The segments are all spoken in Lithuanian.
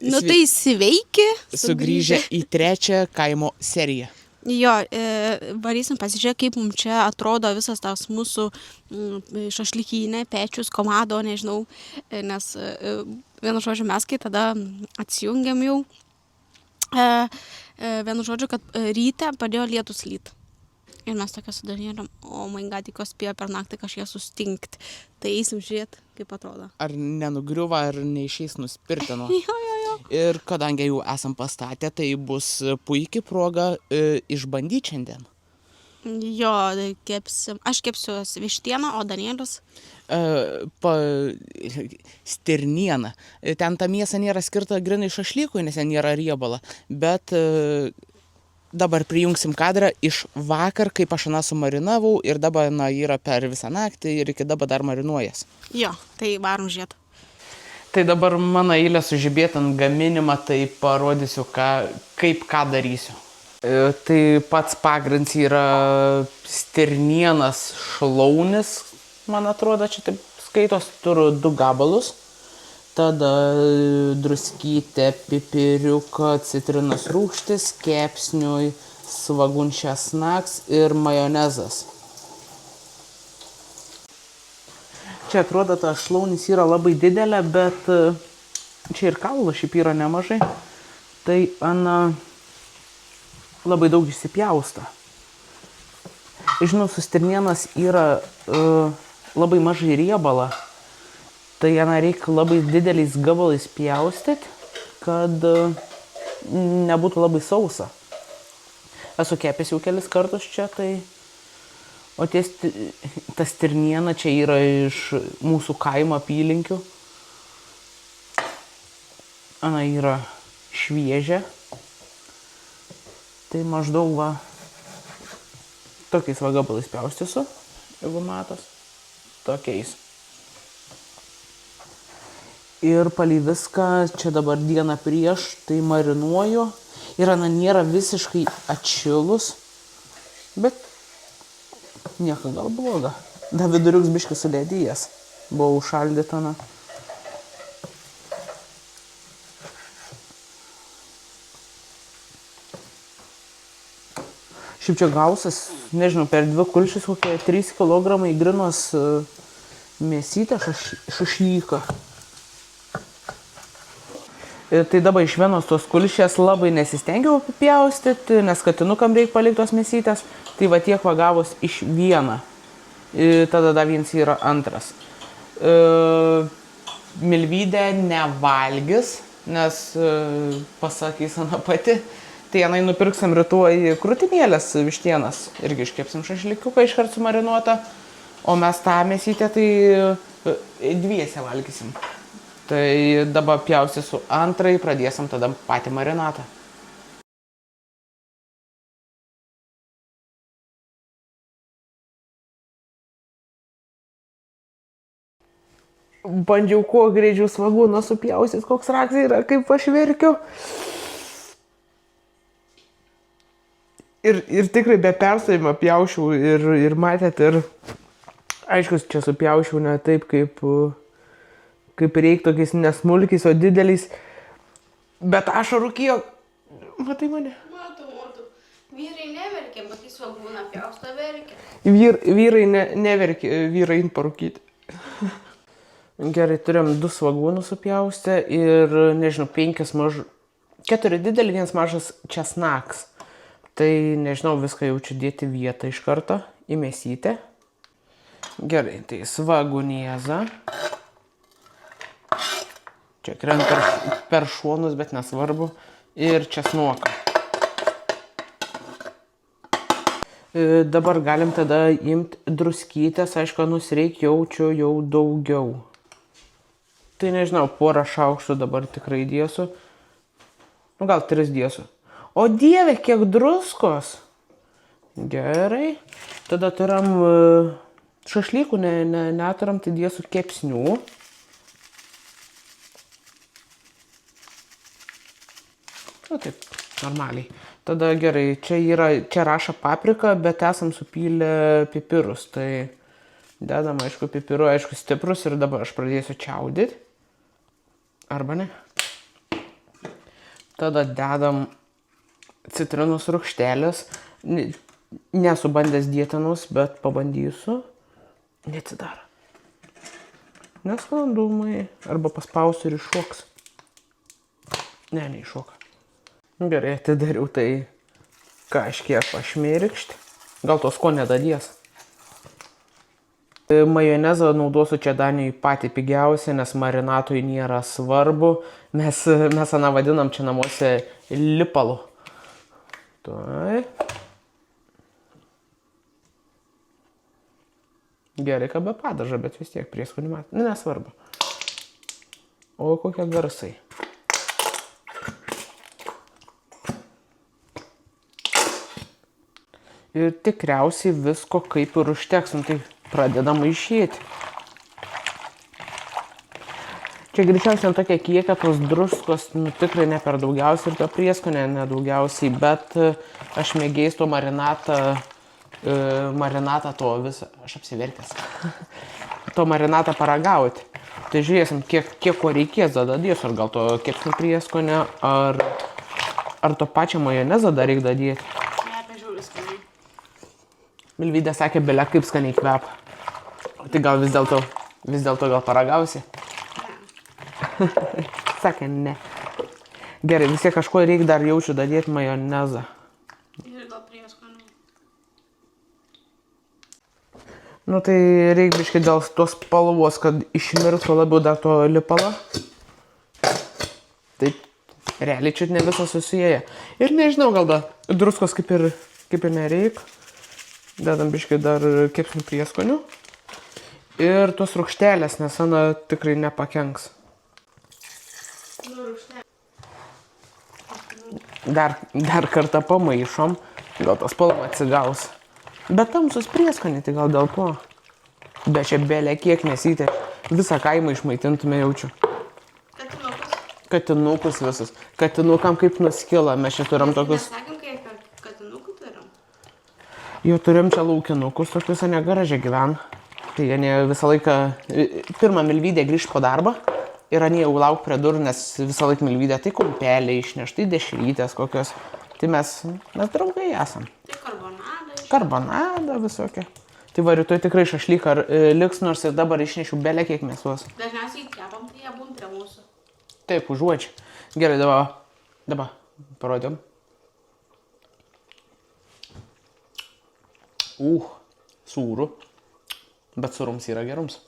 Nu tai sveiki. Sugrįžę į trečią kaimo seriją. Jo, varysim pasižiūrėti, kaip mums čia atrodo visas tas mūsų šašlykinė, pečius, komado, nežinau, nes vienu žodžiu mes, kai tada atsijungiam jau, vienu žodžiu, kad ryte pradėjo lietus lyt. Ir mes tokia sudarėm, o my god, tikiuosi spėjo per naktį kažkiek sustingti. Tai eisim žiūrėti, kaip atrodo. Ar nenugriuva, ar neišeis nuspirtino. Jo. Ir kadangi jau esam pastatę, tai bus puikiai proga išbandyti šiandien. Jo, kepsim. Aš kepsiu vištieną, o Danielius stirnieną. Ten ta mėsa nėra skirta grinai šašlykui, nes ten nėra riebala. Bet dabar prijungsim kadrą iš vakar, kaip aš aną sumarinavau, ir dabar yra per visą naktį ir iki dabar dar marinuojas. Jo, tai varom žiūrėti. Tai dabar mano eilė sužibėti ant gaminimą, tai parodysiu, kaip ką darysiu. Tai pats pagrinds yra stirnienas šlaunis, man atrodo, čia taip skaitos, turiu 2 gabalus. Tada druskytė, pipiriuką, citrinos rūgštis, kepsniui, svagūnčesnaks ir majonezas. Čia atrodo, ta šlaunis yra labai didelė, bet čia ir kaulų šiaip yra nemažai. Tai labai daug išsipjausta. Žinau, stirnienas yra labai mažai riebala. Tai reikia labai dideliais gabalais pjaustyti, kad nebūtų labai sausa. Esu kepęs jau kelis kartus čia, tai... O ta stirniena čia yra iš mūsų kaimo apylinkių. Ana yra šviežia. Tai maždaug tokiais gabalais pjaustysiu, jeigu matos. Tokiais. Ir palei viską, čia dabar dieną prieš, tai marinuoju. Ir nėra visiškai atšilus, bet nieko gal bloga. Da viduriuks biškis sulėdėjęs. Buvo užšaldyta. Šiaip čia gausas, nežinau, per 2 kulšis kokie 3 kg grinos mėsytę šašlyką. Tai dabar iš vienos tos kulšės labai nesistengiau pjaustyti, nes katinukam reikia palikti tos mėsytės. Tai tiek gavos iš vieną. Tada dar vienas yra antras. Milvydę nevalgys, nes pasakys Ana pati. Tai nupirksim rytoj krūtinėlės vištienas. Irgi iškepsim šašlykiuką iškart sumarinuotą. O mes tą mėsytę tai dviese valgysim. Tai dabar pjaustysiu antrąjį, pradėsim tada patį marinatą. Bandžiau kuo greičiau svagūną supjaustyt, koks raktas yra, kaip aš verkiu. Ir tikrai be perstojimo pjaušiau ir matėt, ir aišku, čia supjaušiau ne taip, kaip reikia, tokiais nesmulkiais, o dideliais. Bet aš rūkijo. Matai mane? Matau. Vyrai neverkia, bet į svagūną pjausto verkia. Vyrai neverkia, vyrai in parūkyti. Gerai, turėjom 2 svagūnus supjaustę ir, nežinau, 4 didelį, 1 mažas česnaks. Tai, nežinau, viską jaučiu dėti vietą iš karto į mėsytę. Gerai, tai svagūnėza. Čia krenta per šonus, bet nesvarbu. Ir česnoką. Dabar galim tada imti druskytės, aišku, reikia jaučiu jau daugiau. Tai nežinau, 1 šaukštų dabar tikrai dėsiu. Gal 3 dėsiu. O dieve, kiek druskos. Gerai. Tada turim šašlykų, neturim, tai dėsiu kepsnių. Nu taip, normaliai. Tada gerai, čia rašo paprika, bet esam supylę pipirus. Tai dedam, aišku, pipirų, aišku, stiprus ir dabar aš pradėsiu čiaudyti. Arba ne. Tada dedam citrinos rūgštelės. Nesu bandęs dietinos, bet pabandysiu. Neatsidaro. Nesklandumai. Arba paspausiu ir iššoks. Ne, neiššoka. Gerai, atidariau tai kažkiek pašmirkšti. Gal to skonio dadies. Majonezą naudosiu čia Danijoj patį pigiausią, nes marinatui nėra svarbu. Mes aną vadinam čia namuose lipalu. Tai. Gerai, kad be padažo, bet vis tiek prieskonį matą. Nesvarbu. O kokie garsai. Ir tikriausiai visko kaip ir užteks. Tai pradedam maišyti. Čia greičiausiai ant tokia kiekio tos druskos, tikrai ne per daugiausiai ir to prieskonio nedaugiausiai, bet aš mėgėjus to marinatą to visą, aš apsiverkęs, to marinatą paragauti. Tai žiūrėsim, kiek ko reikės dadėsiu, ar gal to kepsnių prieskonio, ar to pačią majonezą dar reikia dadėti. Ne, apie žiūrį skaniai. Milvydė sakė, belia kaip skaniai kvepia. Tai gal vis dėlto gal paragausi? Ne. Sakė, ne. Gerai, vis tiek kažko reikia dar jaučiu dadėti majonezą. Ir gal prieskonių. Nu tai reikia biškai dėl tos spalvos, kad išmirktų labiau dar to lipalo. Tai realiai čia ne visas susijęja. Ir nežinau, gal da druskos kaip ir nereik. Dedam biškai dar kepsnių prieskonių. Ir tos rūgštelės, nes ana tikrai nepakenks. Dar kartą pamaišom, gal tas spalva atsigaus. Bet tamsus prieskonį, tai gal dėl to. Bet čia belė kiek nesitė. Visą kaimą išmaitintume jaučiu. Katinukus visus. Katinukam kaip nuskila. Mes čia turim tokius... Nesakėm, kaip katinukų turim? Jo turim čia laukinukus, tokius ane garaže gyvena. Tai jie visą laiką... Pirmą Milvydė grįžt po darbą. Ir anie jau lauk prie durų, nes visą laiką Milvydė tai kumpeliai išneštai dešrytės kokios. Tai mes draugai esam. Tai karbonada. Karbonada visokia. Tai va, rytoj tikrai šašlyką liks, nors ir dabar išnešiu belę kiek mėsos. Dažniausiai kepam, tai jie būn prie mūsų. Taip, užuočiu. Gerai, dabar parodėm. Sūrų. Bet surums yra gerums.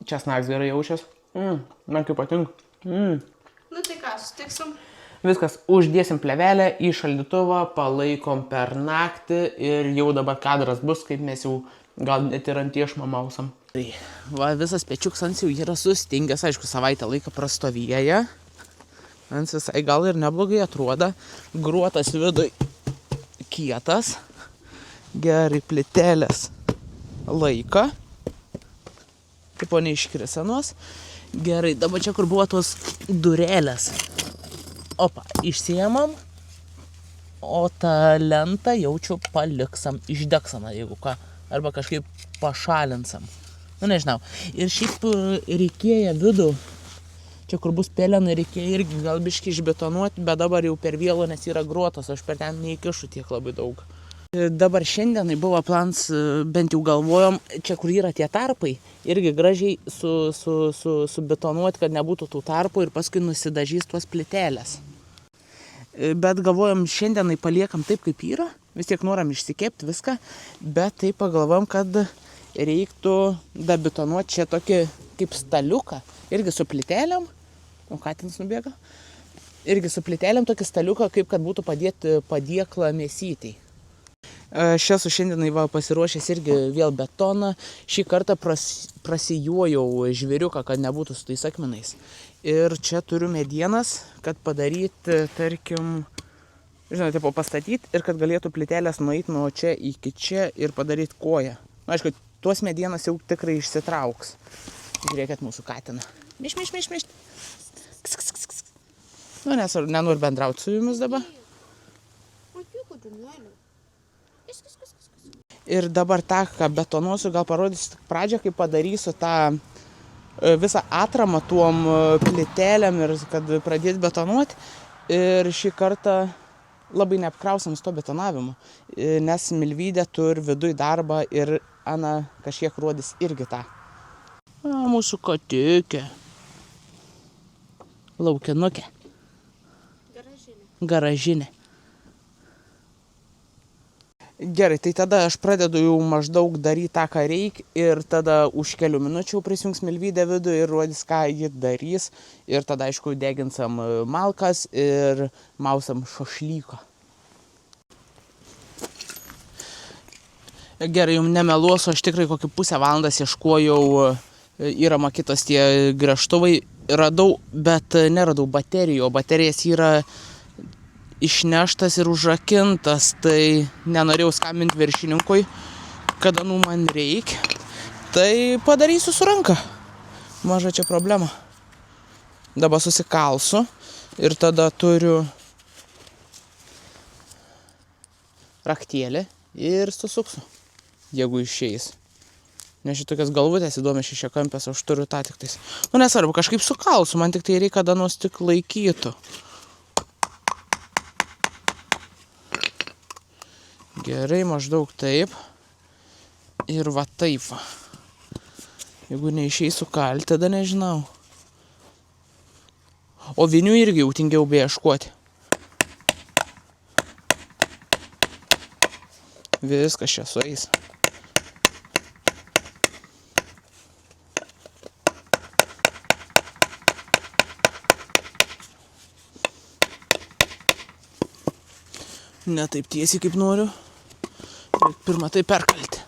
Česnaks gerai jaučias. Man kaip patinka. Nu tai ką, sutiksim. Viskas, uždėsim plevelę į šaldytuvą, palaikom per naktį ir jau dabar kadras bus, kaip mes jau gal net ir ant iešmo mausam. Tai va, visas pečiuks ant jau yra sustingęs, aišku, savaitę laiką prastovėja. Ant visai gal ir neblogai atrodo. Gruotas viduj kietas. Gerai plitelės laika. Tipo neiškrisenos. Gerai, dabar čia kur buvo tos durelės. Opa, išsiemam, o tą lentą jaučiu paliksam, išdegsam, jeigu ką, arba kažkaip pašalinsam. Nu, nežinau. Ir šiaip reikėjo vidų, čia kur bus pelenai, reikėjo irgi gal biškį išbetonuoti, bet dabar jau per vėlu, nes yra gruotas, aš per ten neįkišu tiek labai daug. Dabar šiandienai buvo plans, bent jau galvojom, čia kur yra tie tarpai, irgi gražiai subetonuoti, kad nebūtų tų tarpų ir paskui nusidažys tuos plitelės. Bet galvojom, šiandienai paliekam taip, kaip yra, vis tiek noram išsikepti viską, bet taip pagalvojom, kad reiktų dabetonuoti čia tokį kaip staliuką, irgi su plitelėm, o Katinas nubėga, irgi su plitelėm tokį staliuką, kaip kad būtų padėti padėklą mėsytei. Aš esu šiandienai pasiruošęs irgi vėl betoną. Šį kartą prasijuojau žvėriuką, kad nebūtų su tais akmenais. Ir čia turiu medienas, kad padaryti, tarkim, žinote, pastatyti ir kad galėtų plitelės nueiti nuo čia iki čia ir padaryti koją. Na, aišku, tuos medienas jau tikrai išsitrauks. Žiūrėkit mūsų Katiną. Miš. Nu, nenoriu bendrauti su jumis dabar. Ir dabar tą, ką betonuosiu, gal parodysiu pradžią, kaip padarysiu tą visą atramą tuom plitelėm ir kad pradėti betonuoti. Ir šį kartą labai neapkrausim to betonavimu, nes Milvydė turi viduj darbą ir Ana kažkiek rodys irgi tą. Mūsų katikė. Laukinukė. Garažinė. Gerai, tai tada aš pradedu jau maždaug daryti tą, ką reikia ir tada už kelių minučių prisijungs Milvydė vidų ir rodys, ką ji darys. Ir tada, aišku, deginsam malkas ir mausam šašlyką. Gerai, jums nemeluosiu, aš tikrai kokį pusę valandas ieškojau, yra makitos tie gręžtuvai, radau, bet neradau baterijų, o baterijas yra išneštas ir užrakintas, tai nenorėjau skambinti viršininkui, kada man reikia, tai padarysiu su ranka. Maža čia problema. Dabar susikalsiu ir tada turiu raktėlį ir susuksiu, jeigu išeis. Nes šitokias galvutės įdomias šešiakampės, aš turiu tą tik tais. Nesvarbu, kažkaip sukalsiu, man tik tai reikia, kada nors tik laikytų. Gerai, maždaug taip. Ir va taip va. Jeigu neišeisiu kalti, tada nežinau. O vinių irgi jau tingiau beieškoti. Viskas čia sueis. Ne taip tiesiai, kaip noriu. Pirmą tai perkalti.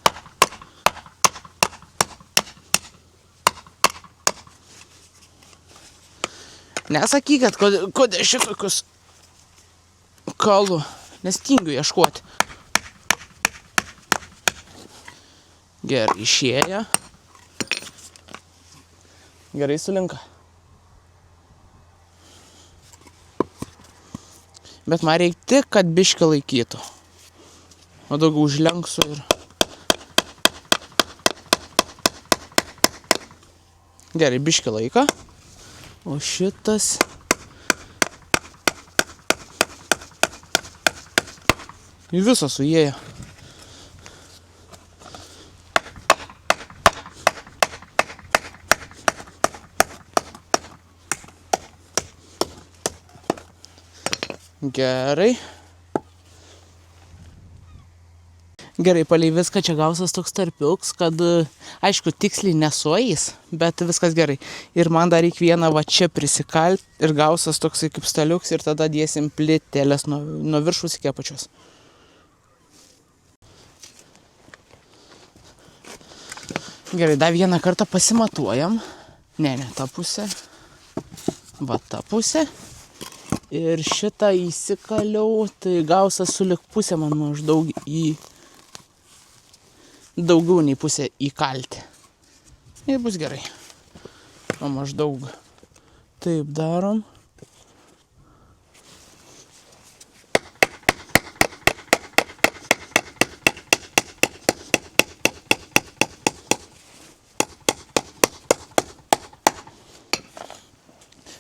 Nesakykit, kodėl šitokius kalu, nes tingiu ieškoti. Gerai, išėję. Gerai sulinka. Bet man reikia tik, kad biškį laikytų. O daugiau užlenksiu ir... Gerai, biškį laiką. O šitas... Į visą suėjo. Gerai. Gerai, palei viską čia gausias toks tarpiuks, kad, aišku, tiksliai nesueis, bet viskas gerai. Ir man dar reikia vieną va čia prisikalt ir gausias toksai kaip staliuks ir tada dėsim plytelės nuo viršus iki apačios. Gerai, dar vieną kartą pasimatuojam. Ne, ta pusė. Va ta pusė. Ir šitą įsikaliau, tai gausias sulik pusė man maždaug į... Daugiau nei pusė įkalti. Ir bus gerai. O maždaug taip darom.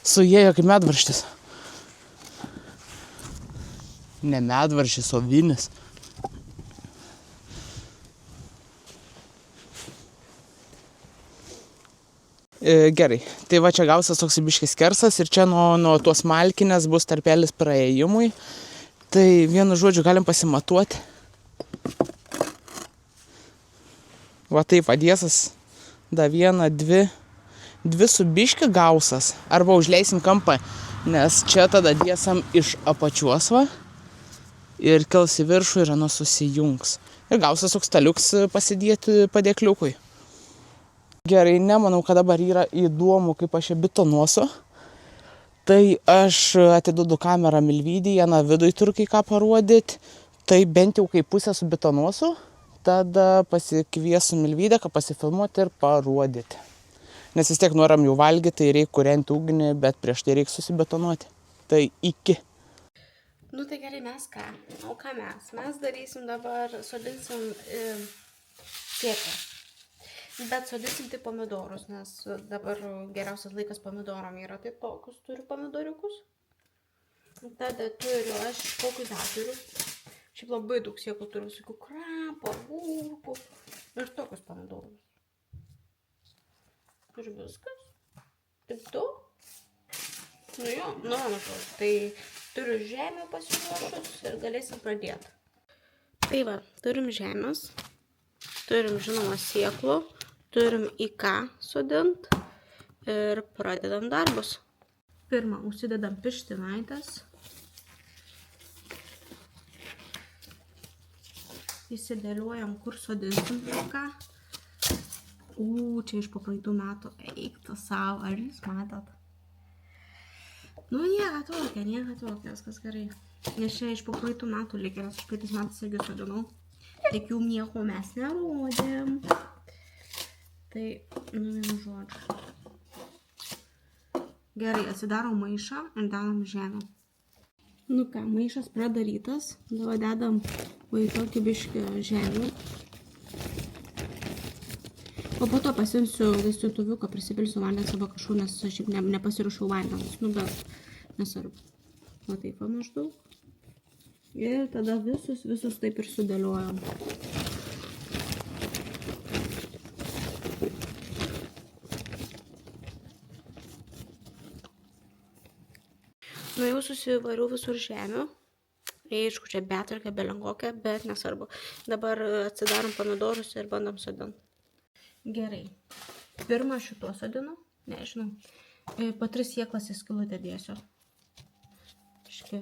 Suėjo kaip medvaržtis. Ne medvaržtis, o vinis. Gerai, tai va čia gausias toks biškis skersas ir čia nuo tos malkinės bus tarpelis praėjimui. Tai vienu žodžiu galim pasimatuoti. Va taip vadėsas, da vieną, dvi su biški gausas. Arba užleisim kampą, nes čia tada dėsam iš apačios va. Ir kels į viršų ir susijungs. Ir gausias toks staliuks pasidėti padėkliukui. Gerai, nemanau, kad dabar yra įdomu, kaip aš čia betonuosiu. Tai aš atiduodu kamerą Milvydį, Ana viduj turiu kai ką parodyti. Tai bent jau kaip pusę subetonuosiu, tada pasikviesiu Milvydę, kad pasifilmuoti ir parodyti. Nes vis tiek noram jau valgyti, tai reikia kūrenti ugnį, bet prieš tai reikia susibetonuoti. Tai iki. Nu tai gerai, mes ką? O ką mes? Mes darysim dabar, sodinsim sėklą. Bet sodinsim tai pomidorus, nes dabar geriausias laikas pomidoram yra. Tai tokius turiu pomidoriukus. Tada turiu aš kokius dar turiu. Šiaip labai daug sėklų turiu, visokių krapų, agurkų ir tokius pomidorus. Ir viskas. Taip daug. Nu jo, tai turiu žemę pasiruošus ir galėsim pradėti. Tai va, turim žemės, turim žinoma sėklų, turim į ką sodint ir pradedam darbus. Pirma, užsidedam pirštinaites. Įsidėliuojam, kur sodinsim ką. Čia iš po praeitų metų. Eik tu savo, ar jūs matot? Nu, nieko tokio, viskas gerai. Nes čia iš po praeitų metų likę, nes aš praeitais metais irgi sodinau. Tik jų nieko mes nerodėm. Tai, vienu žodžiu. Gerai, atsidarom maišą ir dedam žemę. Nu ką, maišas pradarytas. Dabar dedam į tokį biškį žemę. O po to pasimsiu laistytuviuką, prisipilsiu vandens arba kažkur, nes aš nepasiruošiau vandens. Nu, bet nesvarbu. O taip va maždaug. Ir tada visus taip ir sudėliojam. Nu jau susivariau visur žemių. Aišku, čia betvarkė, belenkokia, bet nesvarbu. Dabar atsidarom pomidorus ir bandom sodinti. Gerai. Pirmą šituo sodinu. Nežinau. Po 3 sėklas į skylutę dėsiu. Iški.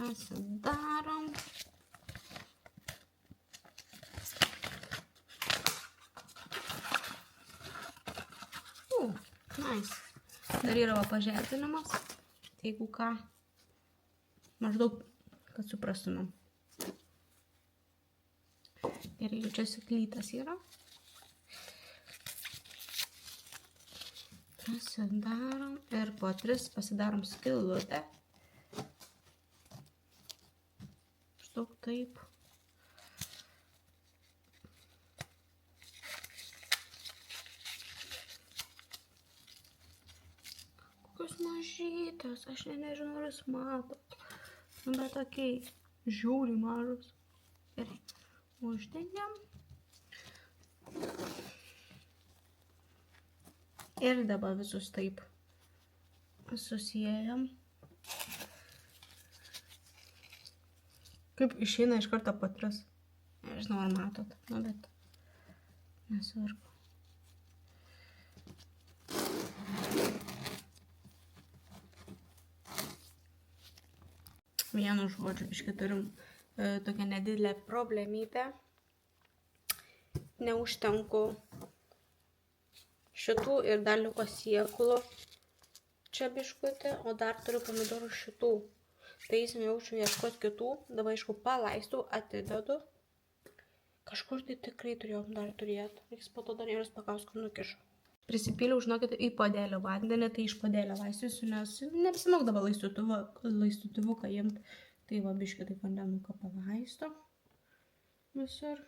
Atsidarom. Nice. Dar yra paženklinimas. Jeigu ką, maždaug, kad suprastumėm. Ir jau čia sėklytas yra. Pasidarom ir po 3 pasidarom skylutę. Maždaug taip. Kokios mažytas, aš nežinau, ar jūs matot. Nu, bet tokiai, žiauriai mažos. Gerai, uždengiam. Ir dabar visus taip susijėjam. Kaip išeina iš karto po 3. Nežinau, ar matot, nu, bet nesvarbu. Vienu žodžiu, biškai turim tokią nedidelę problemytę. Neužtenku šitų ir dar liko sėklų čia biškutį, o dar turiu pomidorų šitų. Tai eisim jaučiu ieškoti kitų, dabar aišku palaistau, atidedu. Kažkur tai tikrai turėjom dar turėti. Reiks po to Danielius Pakauskas nukišu. Prisipyliau, žinokit, į puodelio vandenį, tai iš puodelio laistysiu, nes neapsimokdavo laistytuvuką imt. Tai va, biškį taip vandenuką palaisto visur.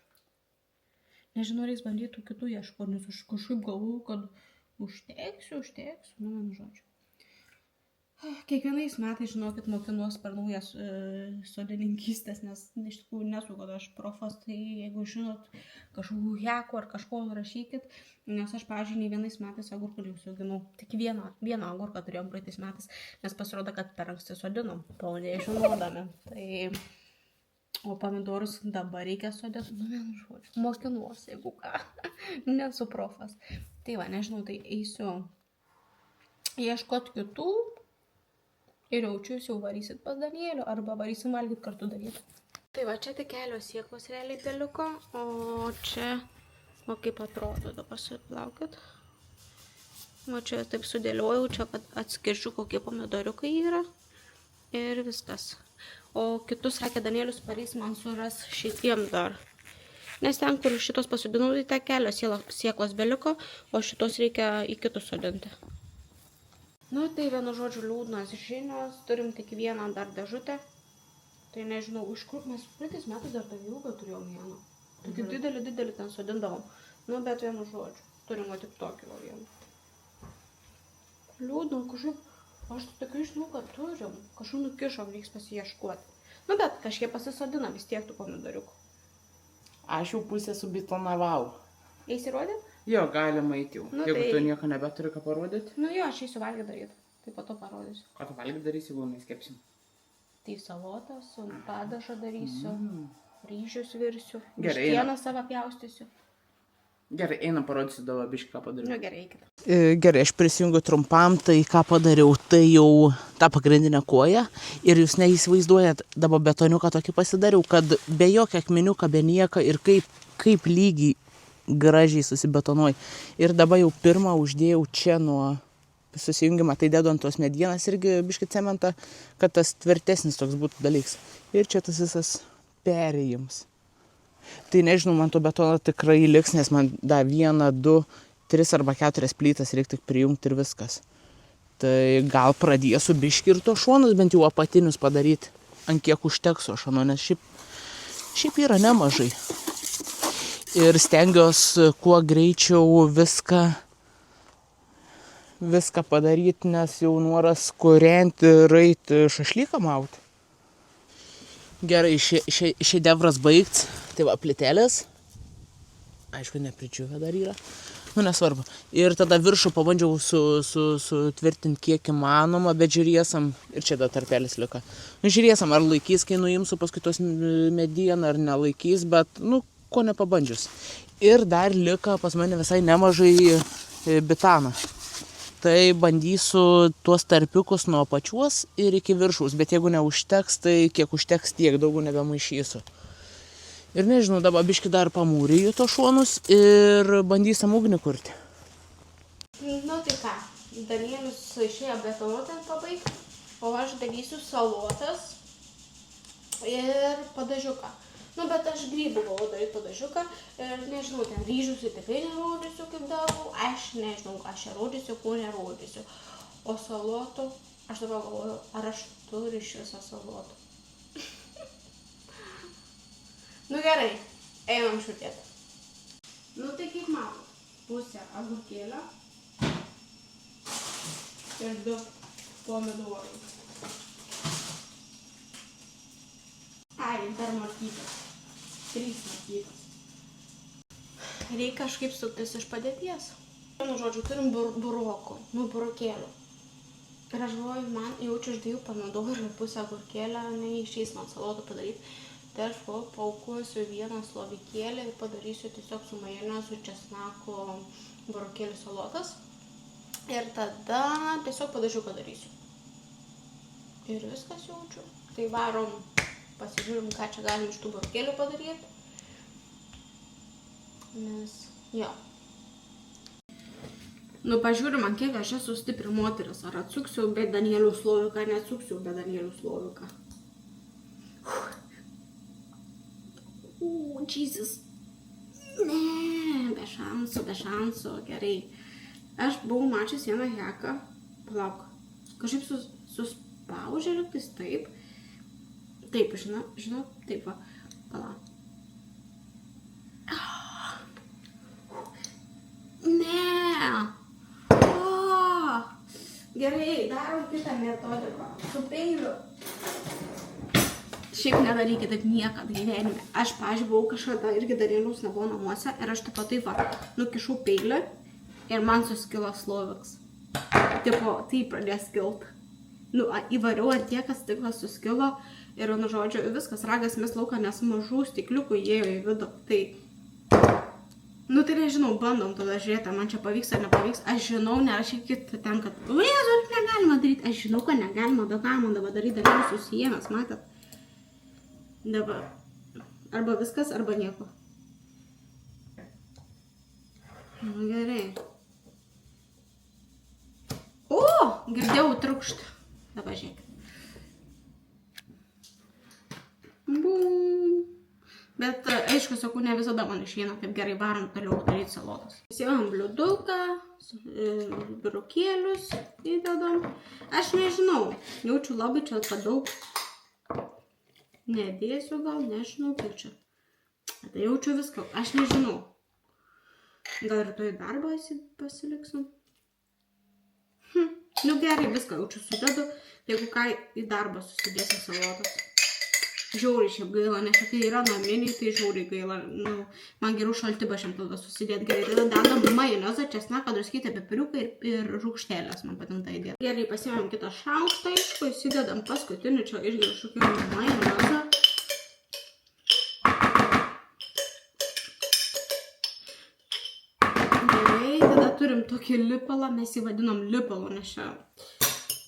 Nežinau, reiks bandytų kitų ieškoti, nes aš kažkaip galvoju, kad užteksiu, nu, vienu žodžiu. Kiekvienais metais, žinokit, mokinuos per naujas sodininkystės, nes iš tikrųjų nesu, kad aš profas, tai jeigu žinot kažkokių hekų ar kažko rašykit, nes aš, pavyzdžiui, nei vienais metais agurkų neusiauginau, tik vieną agurką turėjom praeitais metais, nes pasirodo, kad per anksti sodinom, to nežinodami. Tai, o pomidorus dabar reikia sodėti, nu vienu žodžiu, mokinuos, jeigu ką, nesu profas. Tai va, nežinau, tai eisiu ieškoti kitų. Ir jaučiu, jūs jau varysit pas Danielių, arba varysim valgyti kartu daryti. Tai va, čia tik kelios sėklos realiai beliko, o čia, o kaip atrodo, dabar laukit. O čia taip sudėliojau, čia atskirčiu, kokie pomidoriukai yra. Ir viskas. O kitus, sakė Danielius, parys man suras šitiem dar. Nes ten, kur šitos pasodinau, tai ten kelios sėklos beliko, o šitos reikia į kitus sodinti. Nu, tai vienu žodžiu liūdnas žinios, turim tik vieną dar dėžutę. Tai nežinau, iš kur mes praeitais metais dar tą ilgą turėjom vieną. Tokį didelį ten sodindavom. Nu, bet vienu žodžiu, turim tik tokį vieną. Liūdna, kažkaip Aš tokiu žinau, kad turim. Kažkur nukišom, reiks pasiieškuoti. Nu, bet kažkiek pasisodina vis tiek tų pomidoriukų. Aš jau pusę subitonavau. Eisi rodyti? Jo, galima eiti jau. Nu, Jeigu tai- tu nieko nebeturi ką parodyti, Nu jo, aš eisiu valgyti daryti. Tai po to parodysiu. ką tu valgyti darysi, jeigu mes kepsim. Tai salotą su padažą darysiu. Ryžius virsiu. Gerai, Vištieną savo pjaustysiu. Gerai, einam parodysiu dabar biškį, ką padariau. Nu gerai, eikit. Gerai, aš prisijungiu trumpam, tai ką padariau, tai jau tą pagrindinę koją ir jūs neįsivaizduojat, dabar betoniuką tokį pasidariau, kad be jokio akmeniuką, be nieko ir kaip lygiai gražiai susibetonuoju. Ir dabar jau pirmą uždėjau čia nuo susijungimą, tai dedu ant tos medienos irgi biškį cementą, kad tas tvirtesnis toks būtų dalyks. Ir čia tas visas perėjims. Tai nežinau, man to betono tikrai liks, nes man da 1, 2, 3 arba 4 plytas reikia tik prijungti ir viskas. Tai gal pradėsiu biškį ir to šonus bent jau apatinius padaryti, ant kiek užteks o šono, nes šiaip yra nemažai. Ir stengiuosi kuo greičiau viską padaryti, nes jau noras kūrenti ir eiti šašlyką mauti. Gerai, šedevras baigts. Tai va, plytelės. Aišku, nepridžiūvę dar yra. Nu, nesvarbu. Ir tada viršų pabandžiau sutvirtinti kiek įmanoma, bet žiūrėsim. Ir čia dar tarpelis liko. Nu, žiūrėsim, ar laikys, kai nuimsiu paskui tos medieną, ar nelaikys, bet, nu, ko nepabandžius. Ir dar liko pas mane visai nemažai bitano. Tai bandysiu tuos tarpiukus nuo apačios ir iki viršaus, bet jeigu neužteks, tai kiek užteks tiek, daugiau nebemaišysiu. Ir nežinau, dabar biškį dar pamūriju to šonus ir bandysim ugnį kurti. Nu tai ką, Danielius išėjo betonuoti ant pabaigti, o aš darysiu salotas ir padažiuką. Nu, bet aš grybų galvoju daryti padažiuką ir nežinau, ten ryžius tikrai nerodysiu kaip darau, aš nežinau, aš čia rodysiu, ko nerodysiu. O salotų, aš dabar galvoju, ar aš turiu iš viso salotų. Nu gerai, einam šutėti. Nu tai kaip matot, pusę agurkėlio ir 2 pomidorų. Ai, dar morkytės. 3 morkytės. Reikia kažkaip suktis iš padėties. Nu, žodžiu, turim burokų, nu, burokėlių. Ir aš galvoju, man jaučiu iš 2 pomidorų ir pusę agurkėlio, neišeis man salotų padaryti. Tai aš paukuosiu 1 slovykėlį ir padarysiu tiesiog su majonezu česnaku burokėlių salotas. Ir tada tiesiog padažiuką darysiu. Ir viskas jaučiu. Tai varom, pasižiūrim, ką čia galim iš tų burokėlių padaryti. Nes, jo. Nu, pažiūrim, ant kiek aš esu stipri moteris. Ar atsuksiu be Danielių Sloviką, neatsuksiu be Danielių Sloviką. Jesus. Ne, be šansų, gerai. Aš buvau mačius vieną heką. Palauk. Kažkaip suspaužė lygtais taip. Taip, žinau, taip va. Palauk. Ne. Gerai, darom kitą metodiką. Su peiliu. Šiaip nedarykit taip niekad gyvenime. Aš, pavyzdžiui, buvau kažkada irgi Danieliaus nebuvo namuose ir aš taip va, nukišau peilį ir man suskilo sloviks. Tipo, tai pradės skilt. Nu, įvariau ant tiek, kad stiklas suskilo ir, nu, žodžiu, viskas, ragas mes lauką, nes mažų stikliukų įėjo į vidų. Tai, nu, tai nežinau, bandom tada žiūrėti, man čia pavyks ar nepavyks. Aš žinau, nerašykit ten, kad, Jėzu, negalima daryti. Aš žinau, kad negalima, bet ką man dabar daryti, Danielius susijėmės, matėt? Dabar. Arba viskas, arba nieko. Nu, gerai. O, girdėjau trukštą. Dabar žiūrėk. Bum. Bet, aišku, sakau, ne visada man išeina taip gerai, varom toliau daryti salotas. Įsijom bliuduką, burokėlius įdedam. Aš nežinau, jaučiu labai čia padaug. Nedėsiu gal, nežinau, kaip čia. Tai jaučiu viską, aš nežinau. Gal rytoj darbą pasiliksim? Nu gerai, viską jaučiu sudedu, jeigu ką į darbą susidėsiu salotas. Žiauriai šiaip gaila, nes kai yra naminiai, tai žiauriai gaila. Nu, man geriau šaltibarščiam tada susidėti gerai. Tada dedam majonezą, česnaką, druskytę, pipiriuką ir rūgštėlės, man patinka įdėti. Gerai, pasiėmėm kitą šaukštą, įsidedam paskutinį, čia išgeriu šokių majonezą. Gerai, tada turim tokį lipalą, mes jį vadinam lipalu, nes čia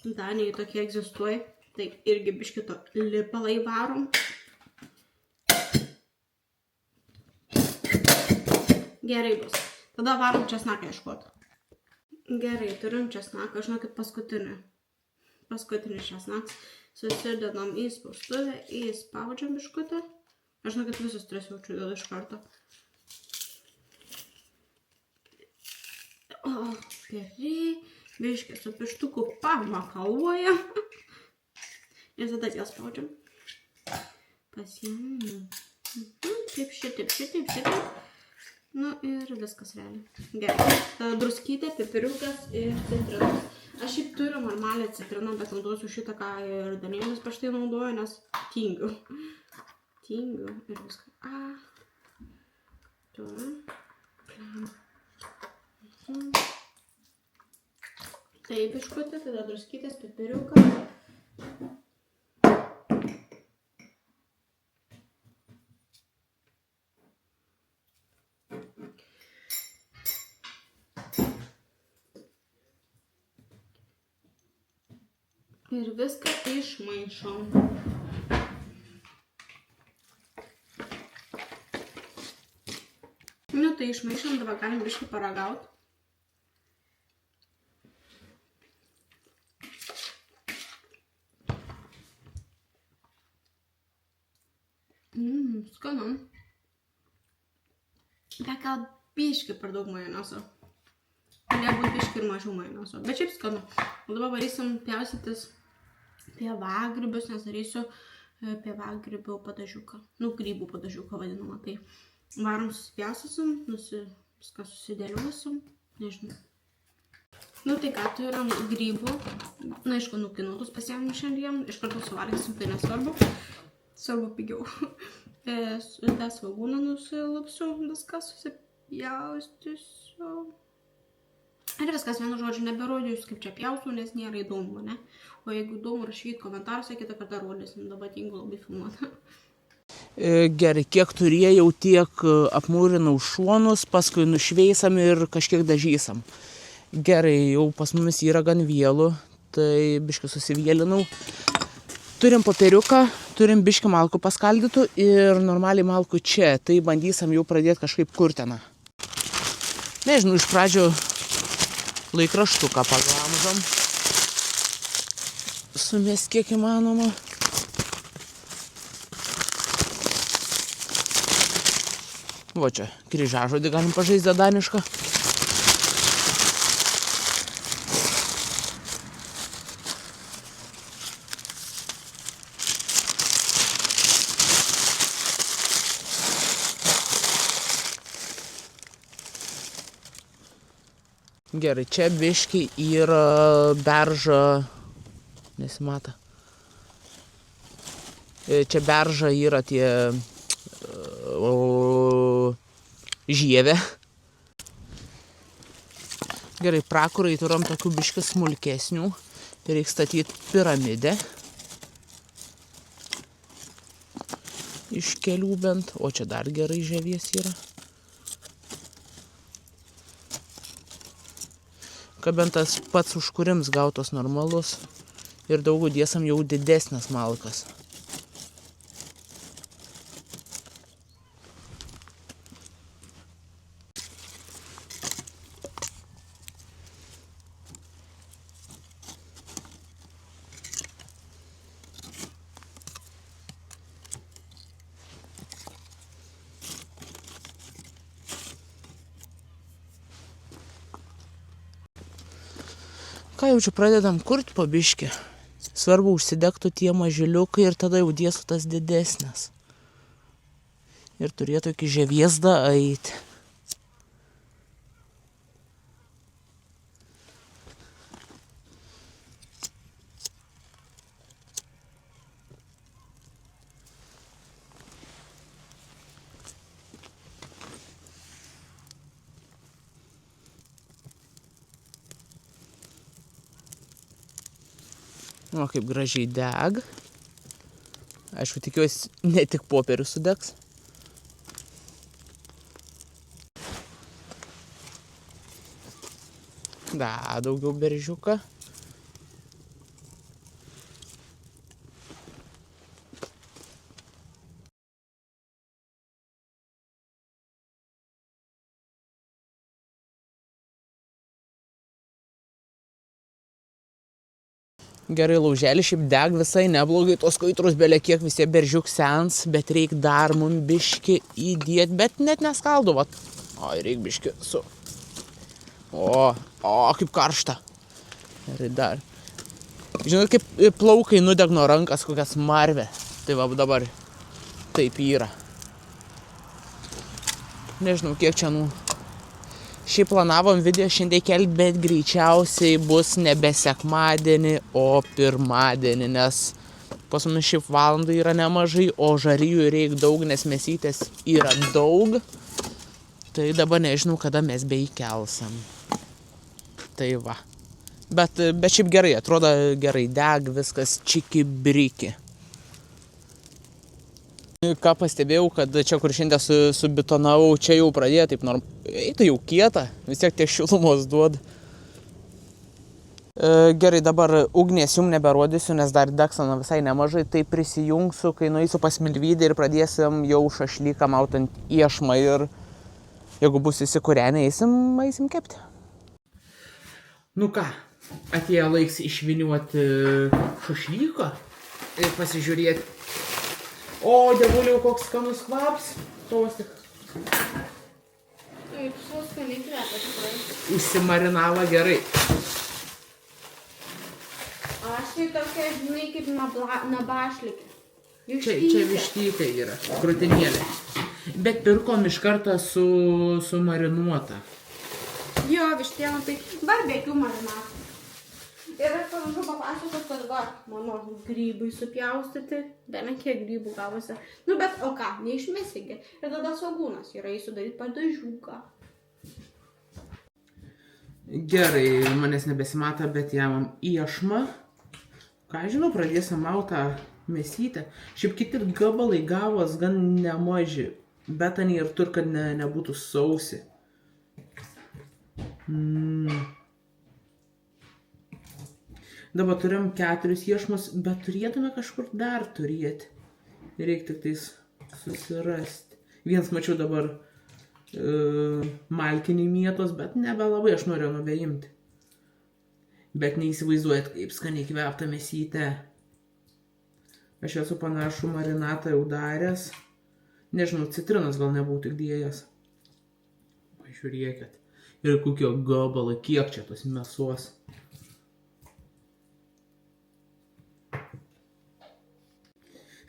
Danijai tokie egzistuoja. Tai irgi biškito lipalą įvarom. Gerai bus. Tada varom česnaką ieškoti. Gerai, turim česnaką, žinokit, paskutinį. Paskutinis česnakas. Susidedam į spaustuvę, įspaudžiam biškutę. Aš žinokit, visus tris jaučiu dedu iš karto. O, gerai. Biškį su pištuku pamakaluojam. Ir tada jas spaudžiam. Pasiėmėm. Taip šitaip. Nu ir viskas realiai. Gerai. Tada druskytė, pipiriukas ir citrinos. Aš šiaip turiu normalią citriną, bet naudosiu šitą, ką ir Danielis prieš tai naudoja, nes tingiu. Tingiu ir viską. Taip biškutė, tada druskytės, pipiriukas. Ir viską išmaišom. Nu tai išmaišom, dabar galim biškį paragauti. Skanu. Bet gal biškį per daug majonezo. Galbūt biškį ir mažiau majonezo. Bet šiaip skanu. O dabar varysim pjaustytis pievagrybius, nes darysiu pievagrybių padažiuką. Nu, grybų padažiuką vadinamą. Tai varom susipjaustysim, viską susidėliuosim. Nežinau. Nu tai ką, turim grybų. Na, aišku, nukinutus pasiėmėm šiandien. Iš karto suvalgysim, tai nesvarbu. Svarbu pigiau. Tą svagūną nusilupsiu, viską susipjaustysiu. Ir viskas, vienu žodžiu, neberodysiu, kaip čia pjaustų, nes nėra įdomu, ne? O jeigu įdomu, rašykit komentaruose, kitą kartą rodysim, dabar tingu labai filmuoti. Gerai, kiek turėjau, tiek apmūrinau šonus, paskui nušveisam ir kažkiek dažysam. Gerai, jau pas mumis yra gan vėlų, tai biškį susivėlinau. Turim popieriuką, turim biškį malkų paskaldytų ir normaliai malkų čia, tai bandysim jau pradėti kažkaip kurteną. Nežinau, iš pradžio laikraštuką paglamžom. Sumest kiek įmanoma. Va čia, kryžiažodį galim pažaisti danišką. Gerai, čia biški yra berža, nesimata. Čia berža yra tie žievė. Gerai, prakurai turim tokių biški smulkesnių. Reikia statyti piramidę. Iš kelių bent, o čia dar gerai žievės yra. Kad bent tas pats užkurims gautos normalus ir daugiau dėsam jau didesnės malkas. Ką jau čia pradedam kurti po biškį. Svarbu užsidegtų tie mažiliukai ir tada jau dėsiu tas didesnės. Ir turėtų iki žieviesda eiti. O, kaip gražiai deg. Aišku, tikiuosi, ne tik popierius sudegs. Da, daugiau beržiuką. Gerai, lauželis šiaip deg visai neblogai, tos kaitrus belė kiek visie beržiuk sens, bet reik dar mum biški įdėt, bet net neskaldu, vat. O, reik biški su. O, kaip karšta. Gerai, dar. Žinot, kaip plaukai nudeg nuo rankas kokias marvė. Tai va dabar taip yra. Nežinau, kiek čia Šiaip planavom video šiandien kelti, bet greičiausiai bus nebe sekmadienį, o pirmadienį, nes pas mus šiaip valandų yra nemažai, o žarijų reikia daug, nes mėsytės yra daug. Tai dabar nežinau, kada mes beįkelsim. Tai va. Bet šiaip gerai, atrodo gerai deg, viskas čiki-briki. Ką pastebėjau, kad čia, kur šiandien subitonavau, čia jau pradėjo taip tai jau kieta, vis tiek tiek šilumos duoda. Gerai, dabar ugnies jums neberodysiu, nes dar degsana visai nemažai, tai prisijungsiu, kai nueisiu pas Milvydę ir pradėsim jau šašlyką mautant iešmą ir jeigu bus įsikūrenę, eisim kepti. Nu ką, atėjo laiks išviniuoti šašlyką ir pasižiūrėti. O, dievuliau, koks skanus kvaps. Klausyk. Taip, skaniai kvepia tikrai. Užsimarinavo gerai. Aš tai tokia, žinai, kaip nabašlikė. Čia vištytė yra, krūtinėlė. Bet pirkom iš karto su marinuota. Jo, vištiena tai barbekių marinatas. Ir aš panašu papasakos, kad va, mano grybai supjaustyti, dar kiek grybų gavosi. Nu, bet o ką, neišmesigi. Ir tada svogūnas yra įsudaryti padažiuką. Gerai, manęs nebesimata, bet jam iešma. Ką žinau, pradėsim mautą mėsytę. Šiaip kiti gabalai gavos gan nemaži, bet ani ir tur, kad nebūtų sausi. Dabar turim 4 iešmus, bet turėtume kažkur dar turėti. Reikia tik tais susirasti. Vienas mačiau dabar malkinį mėtos, bet nebelabai aš noriu nubeimti. Bet neįsivaizduojat, kaip skaniai kvepta mėsytė. Aš esu panašų marinatą jau daręs. Nežinau, citrinos gal nebūtų tik dėjęs. Pažiūrėkit. Ir kokio gabalo, kiek čia tos mėsos.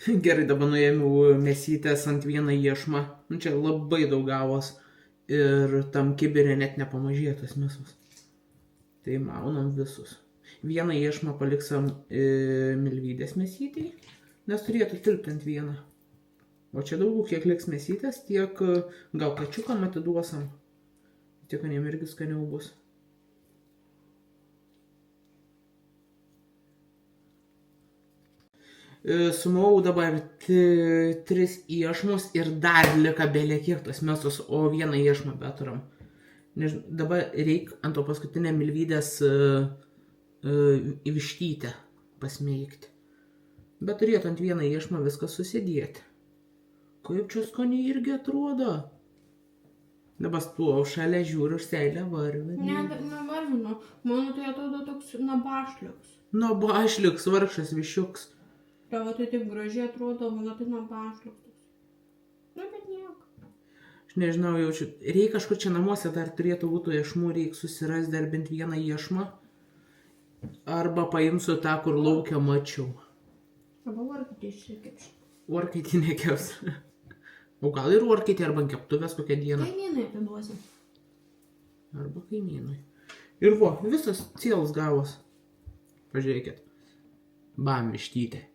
Gerai, dabar nuėmiau mėsytės ant vieną iešmą. Čia labai daug gavos. Ir tam kibirė net nepamažėjo tos mėsos. Tai maunam visus. Vieną iešmą paliksam Milvydės mėsytei, nes turėtų tilpti ant vieną. O čia daugiau, kiek liks mėsytės, tiek gal kačiukam atiduosam. Tiek aniem irgi skaniau bus. Sumau dabar 3 iešmus ir dar lika belė kiek tos mėsos, o vieną iešmą beturam. Dabar reikia ant to paskutinę Milvydės vištytę pasmeigti. Bet turėtų ant vieną iešmą viską susidėti. Kaip čia skaniai irgi atrodo. Dabar stuo šalia žiūriu ir seilę varvinį. Nevarvinu. Mano tai atrodo toks nabašliuks. Nabašliuks, vargšas višiuks. Tavo tai taip gražiai atrodo, mano tai nabašliuks. Nu, bet nieko. Aš nežinau, jaučiu. Reikia kažkur čia namuose dar turėtų būti iešmų, reikia susirasti dar bent vieną iešmą. Arba paimsiu tą, kur laukia mačiau. Arba orkaitį išsikepš. Orkaitį nekeps. O gal ir orkaitį arba keptuvės kokią dieną. Kaimynui atiduosim. Arba kaimynui. Ir vo, visas cielas gavos. Pažiūrėkit. Bam, vištytė.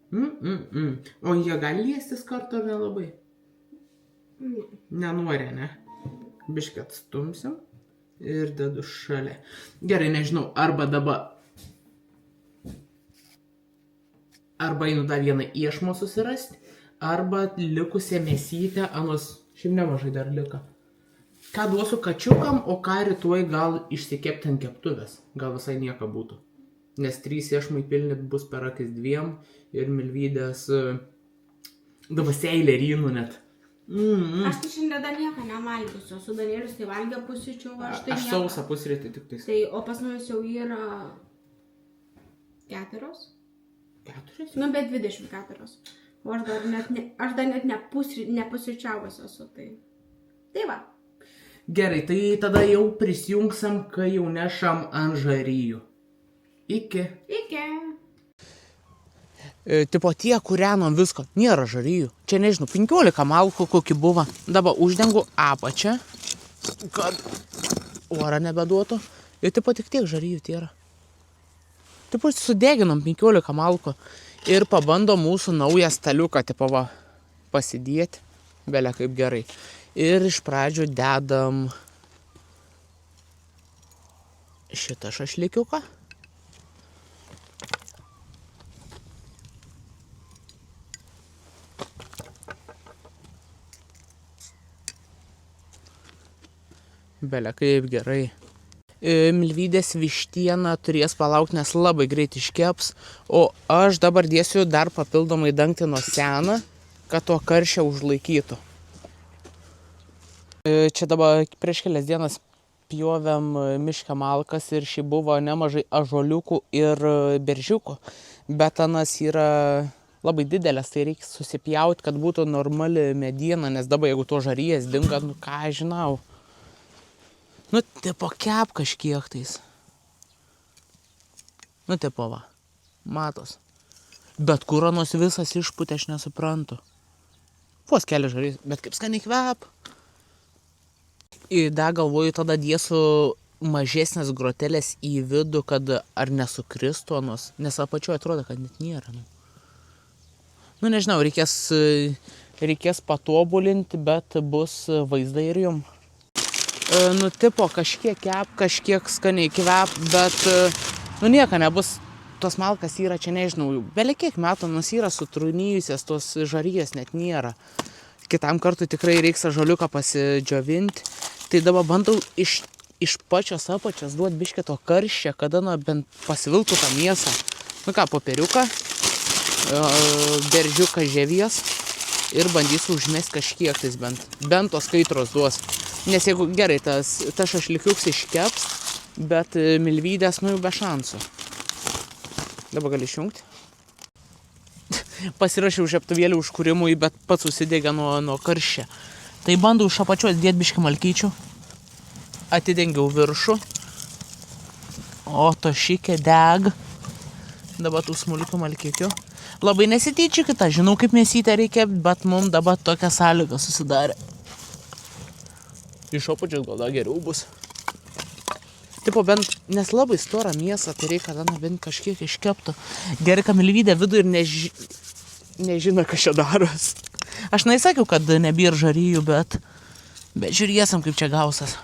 O jie gali liestis kartu ar nelabai? Ne. Nenori, ne? Biškį atstumsim ir dedu šalia. Gerai, nežinau, arba dabar Arba einu dar vieną iešmą susirasti, arba likusią mėsytę, anos šiaip nemažai dar lika. Ką duosiu kačiukam, o ką rytoj gal išsikepti ant keptuvės. Gal visai nieko būtų. Nes 3 iešmai pilnit bus per akis 2 ir milvydės dabar seilė rynų net. Aš tai šiandien dar nieko nevalgysiu. Su Danielius tai valgė pusryčių, aš tai Aš nieko. sausą pusrytį tik tais. Tai, o pas mumis jau yra 4. 4? Nu, bet 24. O aš dar net nepusryčiavus esu. Tai va. Gerai, tai tada jau prisijungsim, kai jau nešam ant žaryjų. Iki. Tipo tie, kūrenom visko, nėra žaryjų. Čia nežinau, 15 malkų kokį buvo. Dabar uždengu apačią, kad orą nebeduotų. Ir tipo tik tiek žaryjų tėra. Tipo sudeginom 15 malkų. Ir pabandom mūsų naują staliuką, tipo va, pasidėti. Belia kaip gerai. Ir iš pradžių dedam šitą šašlikiuką. Belia kaip gerai. Milvydės vištieną turės palaukti, nes labai greit iškeps. O aš dabar dėsiu dar papildomai dangtino seną, kad to karščio užlaikytų. Čia dabar prieš kelias dienas pjovėm miške malkas ir šį buvo nemažai ąžuoliukų ir beržiukų. Bet anas yra labai didelės, tai reikia susipjauti, kad būtų normali mediena, nes dabar jeigu to žaryjas dinga, nu ką žinau. Nu, tipo kep kažkiek tais. Nu, tipo va. Matos. Bet kur anos visas išputė, aš nesuprantu. Vos keli žarys, bet kaip skaniai kvep. Ir dar galvoju, tada dėsiu mažesnės grotelės į vidų, kad ar nesukristų anos. Nes apačioje atrodo, kad net nėra. Nu, nežinau, reikės patobulinti, bet bus vaizdai ir jum. Nu, tipo, kažkiek kep, kažkiek skaniai kvep, bet, nu, nieko nebus. Tos malkas yra čia, nežinau, belia kiek metų, nors yra sutrūnyjusias, tos žaryjas net nėra. Kitam kartui tikrai reiks ąžuoliuką pasidžiovinti. Tai dabar bandau iš pačios apačios duoti biškį to karščio, kada, nu, bent pasiviltų tą mėsą. Nu ką, popieriuką, beržiuką žievies ir bandysiu užmesti kažkiek tais bent tos kaitros duos. Nes jeigu gerai, tas šašlikiuks iškeps, bet milvydės, nu jau be šansų. Dabar gali išjungti. Pasirašiau žiebtuvėlį užkūrimui, bet pats susidegė nuo karščio. Tai bandau iš apačios dėti biškį malkyčių. Atidengiau viršų. O to šikė deg. Dabar tų smulkių malkykių. Labai nesityčiukite, žinau kaip mėsytę reikia, bet mums dabar tokia sąlyga susidarė. Iš apačios gal dar geriau bus. Tipo, bent, nes labai stora mėsa, tai reikia tada bent kažkiek iškeptų. Gerai, kad milvydė vidų ir nežino, kas čia daros. Aš nesakiau, kad nebėr žaryjų, bet žiūrėsim, kaip čia gausas.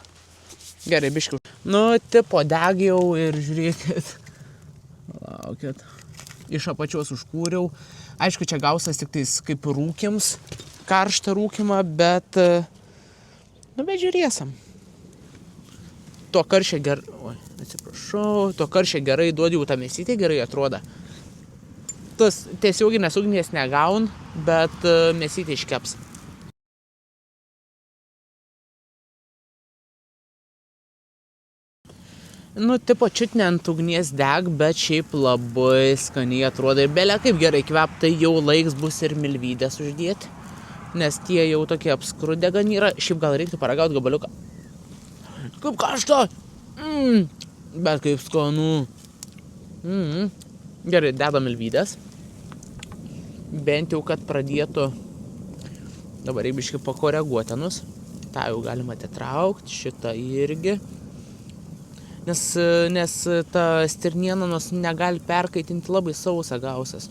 Gerai, biškiu. Nu, tipo, degiau ir žiūrėkit. Laukit. Iš apačios užkūriau. Aišku, čia gausas tik tais kaip rūkims, karštą rūkimą, bet... Nu, bet žiūrėsim. To karščio gerai... Oi, atsiprašau. To karščio gerai duodi jau tą mėsytę, gerai atrodo. Tas tiesioginės ugnies negaun, bet mėsytė iškeps. Nu, tipo, čiutne ant ugnies deg, bet šiaip labai skaniai atrodo. Ir belia kaip gerai kvep, tai jau laiks bus ir milvydės uždėti. Nes tie jau tokie apskrudę gan yra. Šiaip gal reiktų paragauti gabaliuką. Kaip karšta! Bet kaip skanu. Gerai, dedam milvydės. Bent jau, kad pradėtų. Dabar reikia biškį pakoreguoti anus. tą jau galima atitraukti, šitą irgi. Nes ta stirniena negali perkaitinti, labai sausą gausas.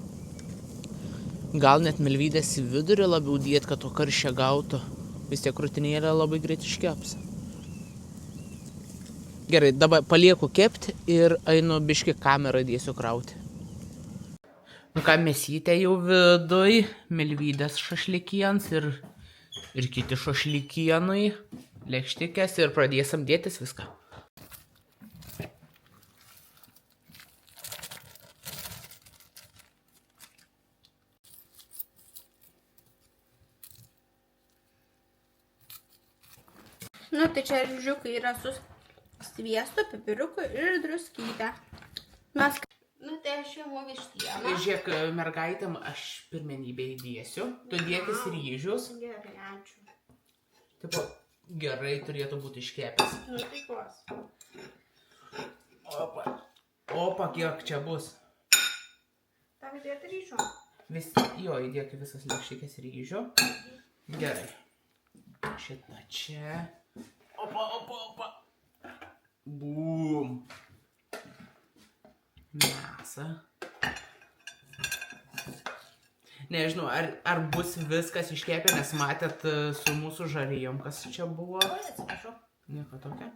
Gal net milvydės į vidurį labiau dėti, kad to karščio gautų. Vis tiek krūtinėlė labai greit iškeps. Gerai, dabar palieku kepti ir einu biškį kamerą dėsiu krauti. Nu ką, mėsytė jau viduj, Milvydės šašlikiems ir kiti šašlikienai, lėkštikės ir pradėsim dėtis viską. Nu, tai čia ryžiukai yra su sviestu, pipiriuku ir druskyte. Mes... Nu, tai aš jau vištieną. Žiūrėk, mergaitėm aš pirmenybę įdėsiu. Tu dėkis ryžius. Gerai, ačiū. Tipo, gerai turėtų būti iškepęs. Nu, tai kos. Opa, kiek čia bus. Tau įdėti ryžių? Jo, įdėk visas lėkštikės ryžių. Gerai. Šitą čia. Opa. Bum. Mėsa. Nežinau, ar bus viskas iškepę, nes matėt su mūsų žarijom, kas čia buvo. Oi, atsiprašau. Nieko tokia.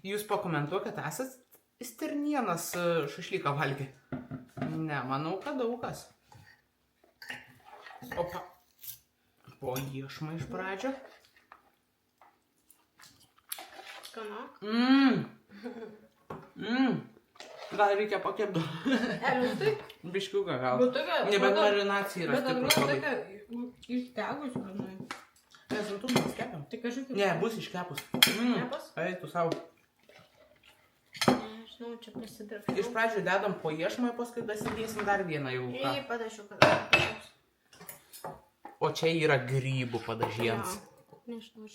Jūs pakomentuokit, esat stirnienas šašlyką valgė? Ne, manau, kad daug kas. Opa. Po iešmą iš pradžio. Skanu. Gal reikia pakepti. Rimtai? Biškiuką gal. Bet tokia... Nebent marinacija yra stiprus labai. Bet tokia ištegus, manai. Mes ant mes kepiam. Tai kažkaip... Ne, bus iškepus. Iškepus? Eitų savo. Nežinau, čia prisidirbti. Iš pradžių dedam po iešmą, paskui dasidėsim dar vieną jau. Jei padašiu, kad... O čia yra grybų padažiems. Nežinau,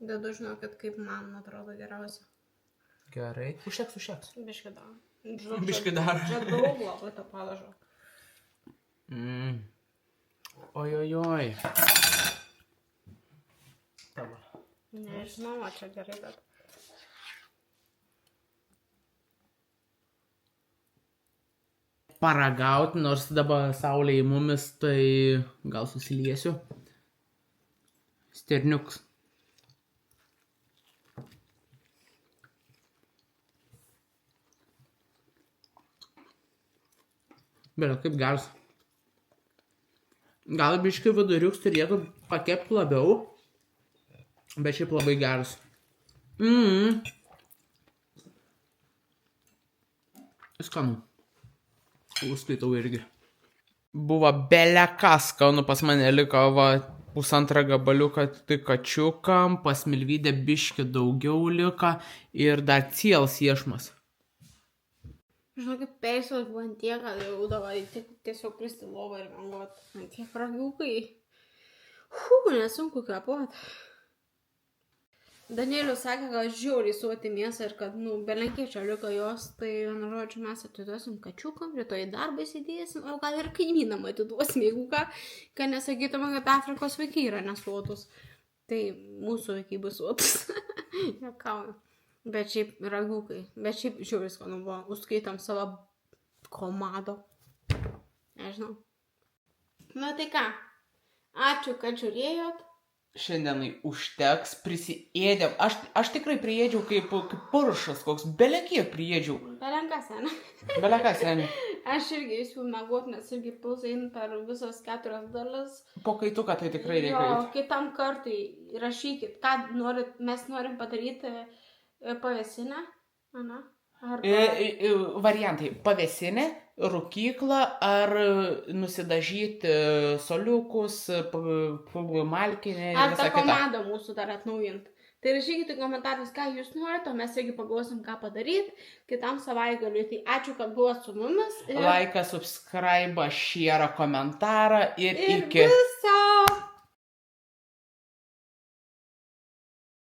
dedu, žinokit, kaip man atrodo geriausia. Gerai. Užteks. Biškį dar. Biškį dar. Čia daug labai to padažo. Ojojoj. Tavo. Nežinau, o čia gerai, bet... Paragauti, nors dabar saulė į mumis, tai gal susiliesiu. Stirniuks. Bet kaip geras. Gal biškai viduriuks turėtų pakepti labiau, bet šiaip labai geras. Skanu. Užskaitau irgi. Buvo beleką skanu, pas mane liko va, pusantrą gabaliuką tik kačiukam, pas Milvydę biškį daugiau liko ir dar ciels iešmas. Žinokit, persilas buvo ant tiek, kad jau dabar tiesiog kristi lovą ir mangoti. Ant tiek ragiukai. Nesunku kvėpuot. Danielius sakė, kad žiauriai suoti mėsą ir kad, belenkiečio liko jos, tai vienu žodžiu mes atiduosim kačiukam, rytoj darbą įsidėsim, o gal ir kaimynam atiduosim, jeigu ką, kad nesakytume, kad Afrikos vaikai yra nesuotus. Tai mūsų vaikai bus suotus. Nekauju. Bet šiaip ragiukai, bet šiaip žiauriai skanu buvo, užskaitom savo komado. Nežinau. Na tai ką, ačiū, kad žiūrėjot. Šiandienai užteks, prisiėdėm. Aš tikrai priėdžiau kaip puršas, koks belekiek priėdžiau. Belenka sena. Beleką seniai. Aš irgi eisiu mėgot, nes irgi pulsain per visas 4 dalis. Po kaituką tai tikrai reikia. Jo, kitam kartui rašykit, ką norit, mes norim padaryti pavėsinę. Variantai. Pavėsinė, rūkyklą ar nusidažyti soliukus, malkinę. Ar tą komandą mūsų dar atnaujint. Tai rašykite komentarus, ką jūs norite, o mes irgi pagalvosim, ką padaryti kitam savaitgaliui. Tai ačiū, kad buvot su mumis. Laiką, subscribe, share, komentarą ir iki. Viso!